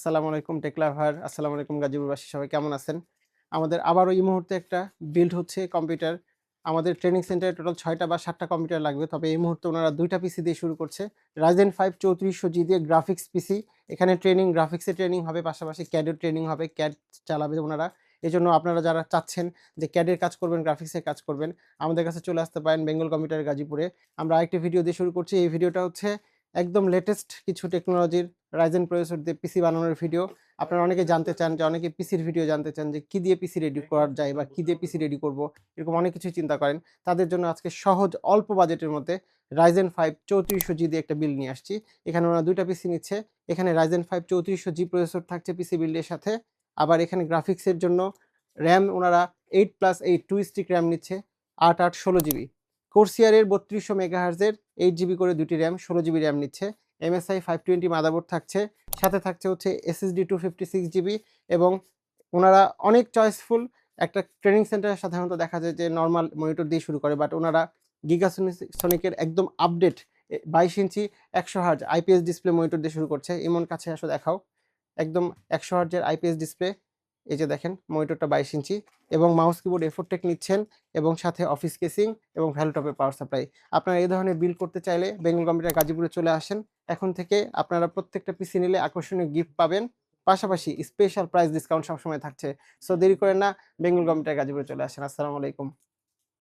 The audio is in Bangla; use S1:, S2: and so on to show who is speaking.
S1: আসসালামু আলাইকুম টেক লাভার, আসসালামু আলাইকুম গাজীপুরবাসী সবাই কেমন আছেন? আমাদের আবারও এই মুহূর্তে একটা বিল্ড হচ্ছে কম্পিউটার। আমাদের ট্রেনিং সেন্টারে টোটাল ৬ টা বা ৭ টা কম্পিউটার লাগবে। তবে এই মুহূর্তে উনারা ২ টা পিসি দিয়ে শুরু করছে। Ryzen 5 3400G দিয়ে গ্রাফিক্স পিসি। এখানে গ্রাফিক্সের ট্রেনিং হবে, পাশাপাশি CAD এর ট্রেনিং হবে। CAD চালাবে উনারা। এজন্য আপনারা যারা চাচ্ছেন যে CAD এর কাজ করবেন, গ্রাফিক্সের কাজ করবেন, আমাদের কাছে চলে আসতে পারেন বেঙ্গল কম্পিউটার গাজীপুরে। আমরা আরেকটি ভিডিও দিয়ে শুরু করছি। এই ভিডিওটা হচ্ছে একদম লেটেস্ট কিছু টেকনোলজির Ryzen প্রসেসর দিয়ে পিসি বানানোর ভিডিও। আপনারা অনেকে জানতে চান যে অনেকে পিসির ভিডিও জানতে চান যে কি দিয়ে পিসি রেডি করা যায় বা কি দিয়ে পিসি রেডি করব। এরকম অনেক কিছুই চিন্তা করেন। তাদের জন্য আজকে সহজ অল্প বাজেটের মধ্যে Ryzen 5 3400G দিয়ে একটা বিল্ড নিয়ে আসছি। এখানে ওরা ২ টা পিসি নিচ্ছে। এখানে Ryzen 5 3400G প্রসেসর থাকছে পিসি বিল্ডের সাথে। আবার এখানে গ্রাফিক্সের জন্য RAM ওনারা 8+8 2 স্টিক RAM নিচ্ছে ৮, 16GB। Corsair এর 3200 মেগাহার্টজের 8GB করে ২টি RAM 16GB RAM নিচ্ছে। MSI 520 মাদারবোর্ড থাকছে। সাথে থাকছে হচ্ছে SSD 256GB এবং উনারা অনেক চয়েসফুল। একটা ট্রেনিং সেন্টারে সাধারণত দেখা যায় যে নরমাল মনিটর দিয়ে শুরু করে। বাট উনারা সনিকের একদম আপডেট 22 ইঞ্চি 100 হার্জ IPS ডিসপ্লে মনিটর দিয়ে শুরু করছে। ইমন কাছে আসো দেখাও। একদম 100 হার্জের IPS ডিসপ্লে। এই যে দেখেন মনিটরটা 22 ইঞ্চি এবং মাউস কিবোর্ড A4 টেক নিচ্ছেন এবং সাথে অফিস কেসিং এবং ভ্যালটপের পাওয়ার সাপ্লাই। আপনারা এই ধরনের বিল্ড করতে চাইলে বেঙ্গল কম্পিউটার গাজীপুরে চলে আসেন। এখন থেকে আপনারা প্রত্যেকটা পিসি নিলে আকর্ষণীয় গিফট পাবেন। পাশাপাশি স্পেশাল প্রাইস ডিসকাউন্ট সবসময় থাকছে। সো দেরি করেন না, বেঙ্গল কম্পিউটার গাজীপুরে চলে আসেন। আসসালামু আলাইকুম।